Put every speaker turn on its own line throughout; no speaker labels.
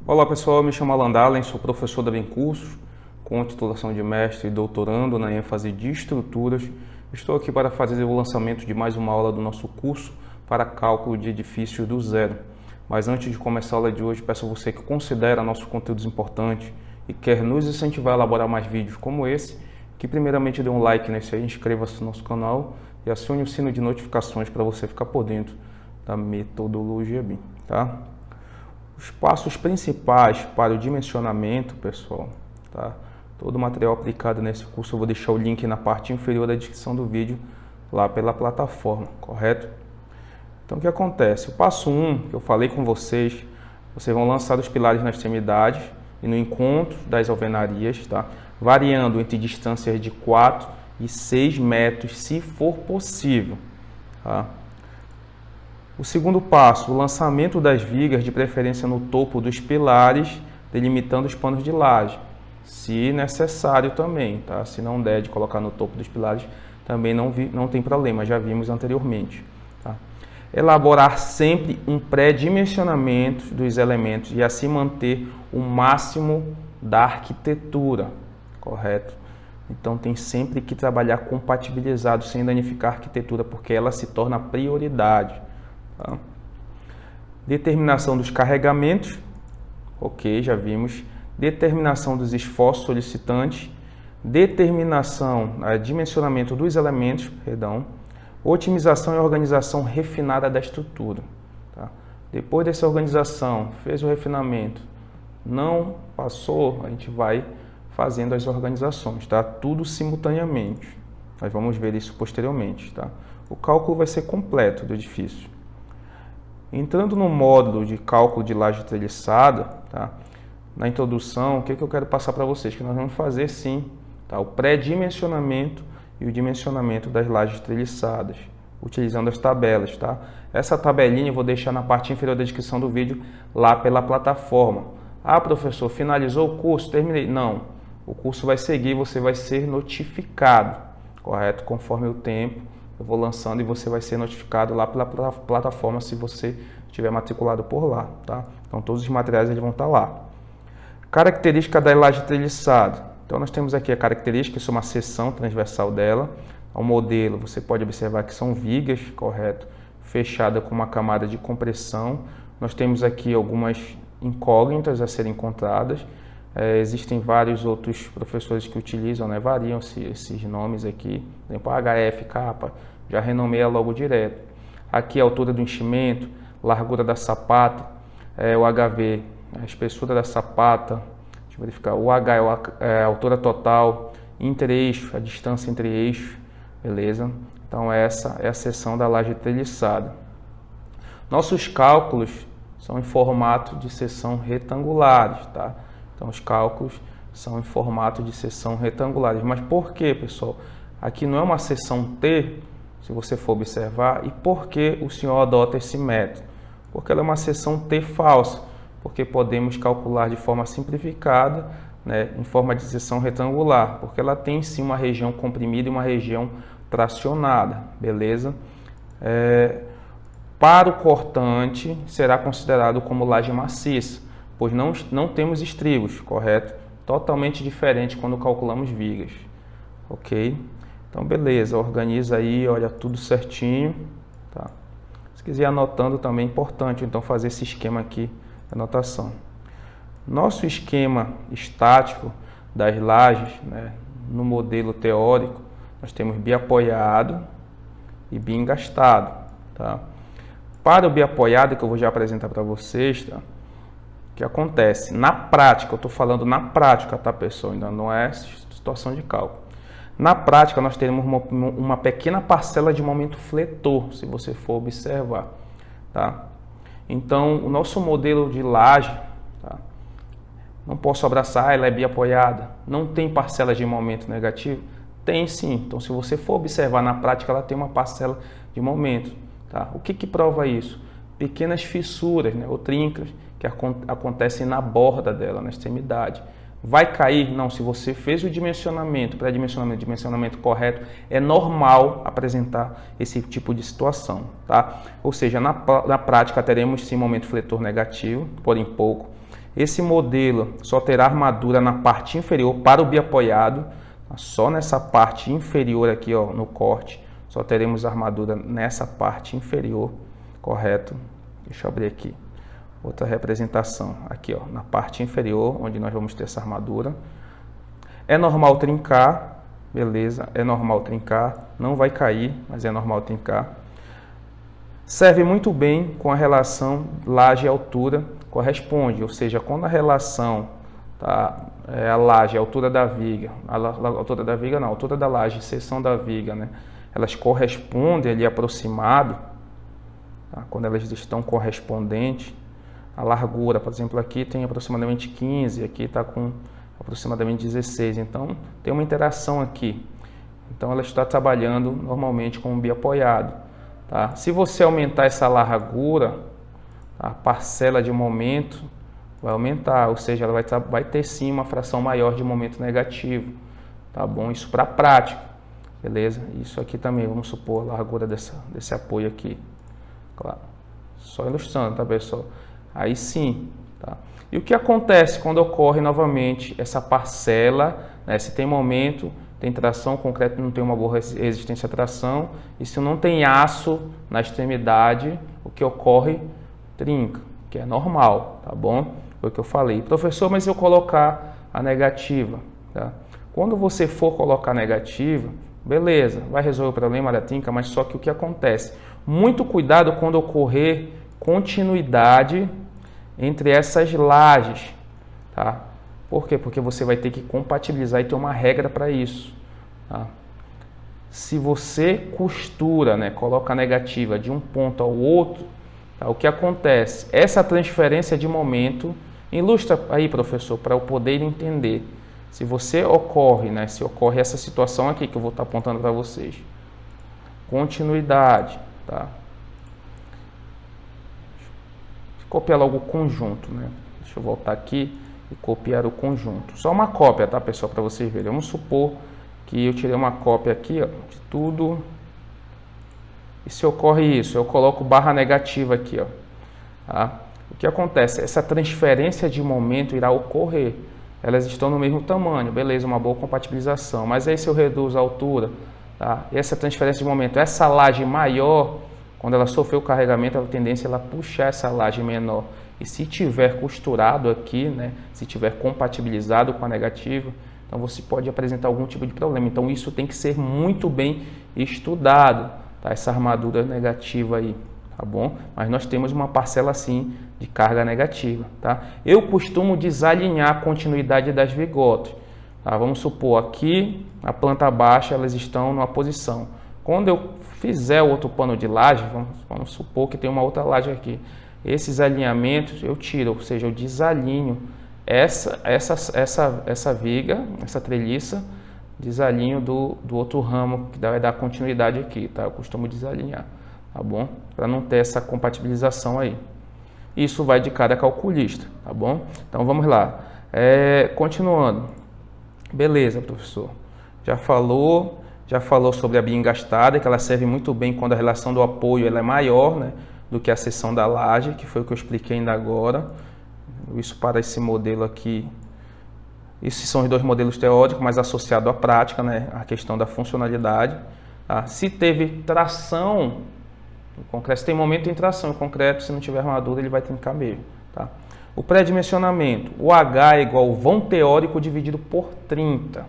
Olá pessoal, eu me chamo Alan Dalen, sou professor da Bem Cursos, com titulação de mestre e doutorando na ênfase de estruturas. Estou aqui para fazer o lançamento de mais uma aula do nosso curso para cálculo de edifícios do zero. Mas antes de começar a aula de hoje, peço a você que considera nossos conteúdos importantes e quer nos incentivar a elaborar mais vídeos como esse, que primeiramente dê um like nesse aí, inscreva-se no nosso canal e acione o sino de notificações para você ficar por dentro da metodologia BIM, tá? Os passos principais para o dimensionamento, pessoal, tá? Todo o material aplicado nesse curso eu vou deixar o link na parte inferior da descrição do vídeo, lá pela plataforma, correto? Então o que acontece? O passo 1, que eu falei com vocês vão lançar os pilares nas extremidades e no encontro das alvenarias, tá? Variando entre distâncias de 4 e 6 metros, se for possível, tá? O segundo passo, o lançamento das vigas, de preferência no topo dos pilares, delimitando os panos de laje, se necessário também, tá? Se não der de colocar no topo dos pilares, também não tem problema, já vimos anteriormente, tá? Elaborar sempre um pré-dimensionamento dos elementos e assim manter o máximo da arquitetura, correto? Então tem sempre que trabalhar compatibilizado, sem danificar a arquitetura, porque ela se torna prioridade. Tá? Determinação dos carregamentos, ok, já vimos. Determinação dos esforços solicitantes, dimensionamento dos elementos, otimização e organização refinada da estrutura. Tá? Depois dessa organização, fez o refinamento, não passou, a gente vai fazendo as organizações, tá? Tudo simultaneamente. Nós vamos ver isso posteriormente, tá? O cálculo vai ser completo do edifício. Entrando no módulo de cálculo de laje treliçada, tá? Na introdução, o que eu quero passar para vocês? Que nós vamos fazer sim, tá? O pré-dimensionamento e o dimensionamento das lajes treliçadas, utilizando as tabelas, tá? Essa tabelinha eu vou deixar na parte inferior da descrição do vídeo, lá pela plataforma. Ah, professor, finalizou o curso? Terminei. Não, o curso vai seguir, você vai ser notificado, correto? Conforme o tempo, eu vou lançando e você vai ser notificado lá pela plataforma se você estiver matriculado por lá, tá? Então todos os materiais eles vão estar lá. Característica da laje treliçada. Então nós temos aqui a característica, isso é uma seção transversal dela. O modelo, você pode observar que são vigas, correto? Fechada com uma camada de compressão. Nós temos aqui algumas incógnitas a serem encontradas. Existem vários outros professores que utilizam, né? Variam esses nomes aqui. Por exemplo, HF, capa, já renomeia logo direto. Aqui a altura do enchimento, largura da sapata, o HV, a espessura da sapata, deixa eu verificar, o H é a altura total, intereixo, a distância entre eixos, beleza? Então essa é a seção da laje treliçada. Nossos cálculos são em formato de seção retangulares, tá? Então os cálculos são em formato de seção retangulares. Mas por que, pessoal? Aqui não é uma seção T, se você for observar. E por que o senhor adota esse método? Porque ela é uma seção T falsa, porque podemos calcular de forma simplificada, né, em forma de seção retangular, porque ela tem sim uma região comprimida e uma região tracionada, beleza? Para o cortante, será considerado como laje maciça, pois não temos estribos, correto? Totalmente diferente quando calculamos vigas, ok? Então, beleza, organiza aí, olha tudo certinho, tá? Se quiser anotando também é importante, então, fazer esse esquema aqui de anotação. Nosso esquema estático das lajes, né, no modelo teórico, nós temos biapoiado e biengastado, tá? Para o biapoiado, que eu vou já apresentar para vocês, tá? O que acontece? Na prática, eu estou falando na prática, tá, pessoal? Ainda não é situação de cálculo. Na prática, nós teremos uma pequena parcela de momento fletor, se você for observar, tá? Então, o nosso modelo de laje, tá? Não posso abraçar, ela é biapoiada. Não tem parcela de momento negativo? Tem sim. Então, se você for observar na prática, ela tem uma parcela de momento, tá? O que prova isso? Pequenas fissuras, né, ou trincas que acontecem na borda dela, na extremidade. Vai cair? Não, se você fez o dimensionamento, dimensionamento correto, é normal apresentar esse tipo de situação, tá? Ou seja, na prática teremos sim momento fletor negativo, porém pouco. Esse modelo só terá armadura na parte inferior para o biapoiado, só nessa parte inferior aqui, ó, no corte, só teremos armadura nessa parte inferior, correto? Deixa eu abrir aqui outra representação, aqui, ó, na parte inferior, onde nós vamos ter essa armadura. É normal trincar, beleza? É normal trincar, não vai cair, mas é normal trincar. Serve muito bem com a relação laje e altura, corresponde, ou seja, quando a relação, tá, a laje, a altura da viga, a altura da viga não, a altura da laje, seção da viga, né, elas correspondem ali aproximado, tá, quando elas estão correspondentes, a largura, por exemplo, aqui tem aproximadamente 15, aqui está com aproximadamente 16, então tem uma interação aqui, então ela está trabalhando normalmente com um biapoiado, tá? Se você aumentar essa largura, a parcela de momento vai aumentar, ou seja, ela vai ter sim uma fração maior de momento negativo, tá bom? Isso para a prática, beleza? Isso aqui também, vamos supor a largura desse apoio aqui, claro, só ilustrando, tá, pessoal? Aí sim, tá? E o que acontece quando ocorre novamente essa parcela, né? Se tem momento, tem tração, o concreto não tem uma boa resistência à tração, e se não tem aço na extremidade, o que ocorre? Trinca, que é normal, tá bom? Foi o que eu falei. Professor, mas se eu colocar a negativa, tá? Quando você for colocar a negativa, beleza, vai resolver o problema da trinca, mas só que o que acontece? Muito cuidado quando ocorrer continuidade entre essas lajes, tá? Por quê? Porque você vai ter que compatibilizar e ter uma regra para isso, tá? Se você costura, né, coloca a negativa de um ponto ao outro, tá, o que acontece? Essa transferência de momento, ilustra aí, professor, para eu poder entender. Se você ocorre, né, se ocorre essa situação aqui que eu vou estar apontando para vocês, continuidade, tá? Copiar logo o conjunto, né? Deixa eu voltar aqui e copiar o conjunto. Só uma cópia, tá, pessoal, para vocês verem. Vamos supor que eu tirei uma cópia aqui, ó, de tudo. E se ocorre isso, eu coloco barra negativa aqui, ó. Tá? O que acontece? Essa transferência de momento irá ocorrer. Elas estão no mesmo tamanho, beleza, uma boa compatibilização. Mas aí se eu reduzo a altura, tá? E essa transferência de momento, essa laje maior, quando ela sofreu o carregamento, a tendência é ela puxar essa laje menor. E se tiver costurado aqui, né, se tiver compatibilizado com a negativa, então você pode apresentar algum tipo de problema. Então isso tem que ser muito bem estudado, tá? Essa armadura negativa aí, tá bom? Mas nós temos uma parcela assim de carga negativa, tá? Eu costumo desalinhar a continuidade das vigotas, tá? Vamos supor aqui, a planta baixa, elas estão numa posição. Quando eu fizer outro pano de laje, vamos supor que tem uma outra laje aqui. Esses alinhamentos eu tiro, ou seja, eu desalinho essa viga, essa treliça, desalinho do outro ramo que vai dar continuidade aqui, tá? Eu costumo desalinhar, tá bom? Para não ter essa compatibilização aí. Isso vai de cada calculista, tá bom? Então vamos lá. Continuando. Beleza, professor. Já falou sobre a bia engastada, que ela serve muito bem quando a relação do apoio ela é maior, né, do que a seção da laje, que foi o que eu expliquei ainda agora. Isso para esse modelo aqui. Esses são os dois modelos teóricos, mas associado à prática, né, a questão da funcionalidade. Tá? Se teve tração, o concreto, se tem momento em tração, o concreto, se não tiver armadura, ele vai trincar mesmo. Tá? O pré-dimensionamento, o H é igual ao vão teórico dividido por 30.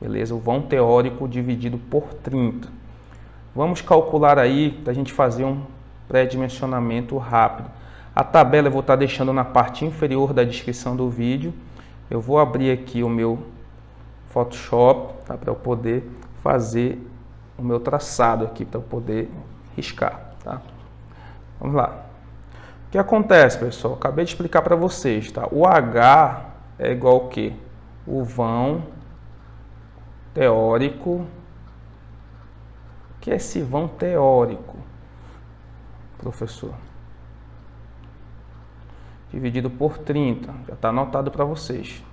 Beleza? O vão teórico dividido por 30. Vamos calcular aí para a gente fazer um pré-dimensionamento rápido. A tabela eu vou estar deixando na parte inferior da descrição do vídeo. Eu vou abrir aqui o meu Photoshop, tá, para eu poder fazer o meu traçado aqui, para eu poder riscar. Tá? Vamos lá. O que acontece, pessoal? Acabei de explicar para vocês. Tá? O H é igual ao quê? O vão teórico. O que é esse vão teórico, professor? Dividido por 30. Já está anotado para vocês.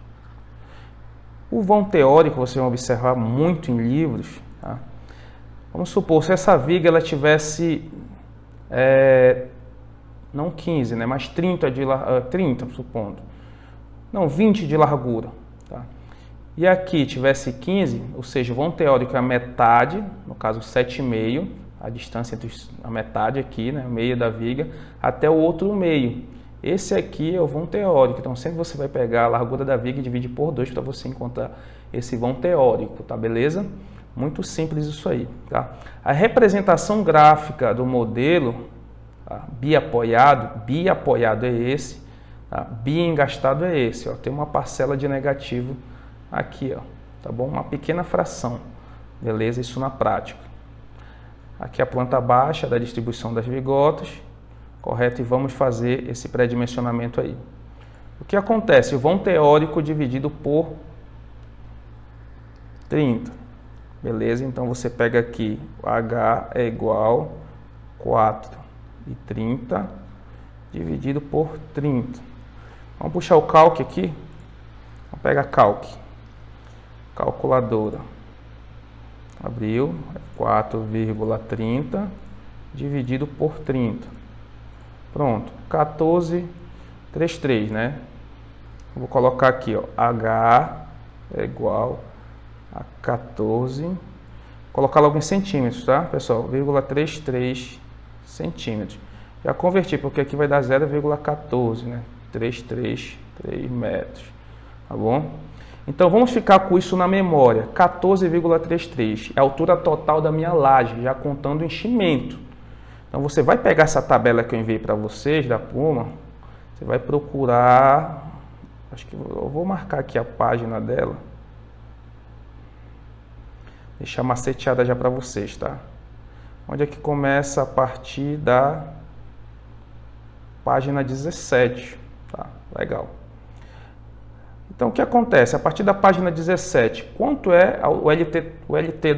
O vão teórico, vocês vão observar muito em livros. Tá? Vamos supor, se essa viga ela tivesse, não 15, né, mas 30, 30, supondo. não, 20 de largura, tá? E aqui tivesse 15, ou seja, o vão teórico é a metade, no caso 7,5, a distância entre a metade aqui, né, o meio da viga, até o outro meio. Esse aqui é o vão teórico, então sempre você vai pegar a largura da viga e dividir por 2 para você encontrar esse vão teórico, tá beleza? Muito simples isso aí, tá? A representação gráfica do modelo, tá? Biapoiado é esse, tá? Biengastado é esse, ó, tem uma parcela de negativo aqui, ó, tá bom? Uma pequena fração, beleza? Isso na prática. Aqui a planta baixa da distribuição das vigotas, correto? E vamos fazer esse pré-dimensionamento aí. O que acontece? O vão teórico dividido por 30, beleza? Então você pega aqui, o H é igual a 4,30 dividido por 30. Vamos puxar o calque aqui. Vamos pegar calque. Calculadora. Abriu, 4,30 dividido por 30. Pronto, 14,33, né? Vou colocar aqui, ó, H é igual a 14. Vou colocar logo em centímetros, tá, pessoal? 0,33 centímetros. Já converti, porque aqui vai dar 0,14, né? 333 metros, tá bom? Então, vamos ficar com isso na memória. 14,33 é a altura total da minha laje, já contando o enchimento. Então, você vai pegar essa tabela que eu enviei para vocês, da Puma, você vai procurar, acho que eu vou marcar aqui a página dela, deixar maceteada já para vocês, tá? Onde é que começa a partir da página 17, tá? Legal. Então, o que acontece? A partir da página 17, quanto é o LT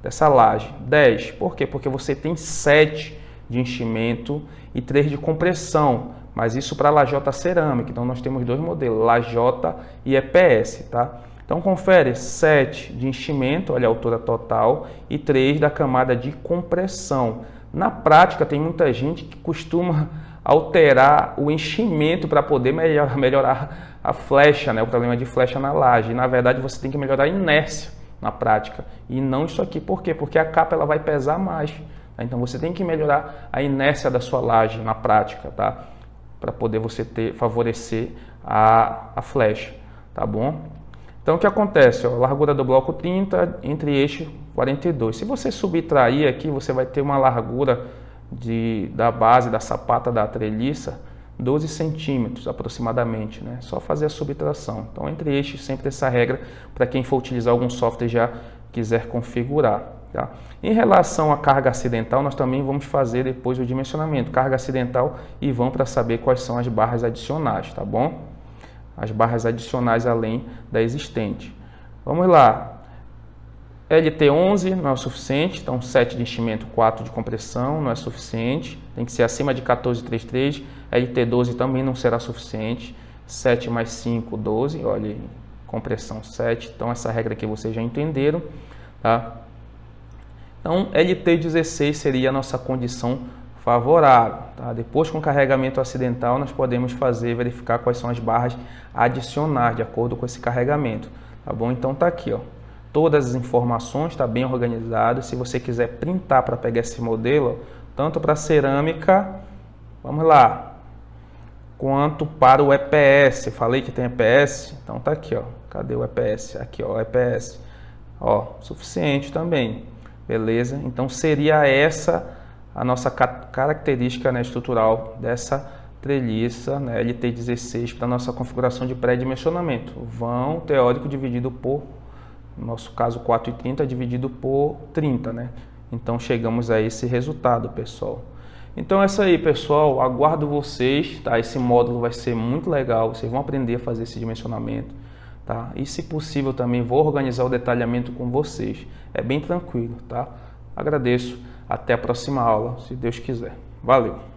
dessa laje? 10. Por quê? Porque você tem 7 de enchimento e 3 de compressão, mas isso para lajota cerâmica. Então, nós temos dois modelos, lajota e EPS, tá? Então, confere 7 de enchimento, olha a altura total, e 3 da camada de compressão. Na prática, tem muita gente que costuma alterar o enchimento para poder melhorar a flecha, né? O problema de flecha na laje. Na verdade, você tem que melhorar a inércia na prática e não isso aqui. Por quê? Porque a capa ela vai pesar mais. Tá? Então, você tem que melhorar a inércia da sua laje na prática, tá? Para poder você favorecer a flecha, tá bom? Então, o que acontece? Ó, largura do bloco 30 entre eixo 42. Se você subtrair aqui, você vai ter uma largura da base da sapata da treliça 12 centímetros aproximadamente, né? Só fazer a subtração. Então, entre eixos, sempre essa regra para quem for utilizar algum software já quiser configurar. Tá? Em relação à carga acidental, nós também vamos fazer depois o dimensionamento, carga acidental e vão para saber quais são as barras adicionais, tá bom? As barras adicionais além da existente. Vamos lá. LT11 não é o suficiente, então 7 de enchimento, 4 de compressão não é suficiente, tem que ser acima de 14,33. LT12 também não será suficiente, 7 mais 5, 12, olha aí, compressão 7, então essa regra aqui vocês já entenderam, tá? Então LT16 seria a nossa condição favorável, tá? Depois com carregamento acidental nós podemos verificar quais são as barras adicionais de acordo com esse carregamento, tá bom? Então tá aqui, ó. Todas as informações, está bem organizado. Se você quiser printar para pegar esse modelo, tanto para cerâmica, vamos lá, quanto para o EPS. Falei que tem EPS, então tá aqui, ó. Cadê o EPS? Aqui, ó, EPS. Ó, suficiente também, beleza? Então seria essa a nossa característica, né, estrutural dessa treliça, né, LT16 para nossa configuração de pré-dimensionamento. Vão teórico dividido por, no nosso caso, 4,30 dividido por 30, né? Então, chegamos a esse resultado, pessoal. Então, é isso aí, pessoal. Aguardo vocês, tá? Esse módulo vai ser muito legal. Vocês vão aprender a fazer esse dimensionamento, tá? E, se possível, também vou organizar o detalhamento com vocês. É bem tranquilo, tá? Agradeço. Até a próxima aula, se Deus quiser. Valeu!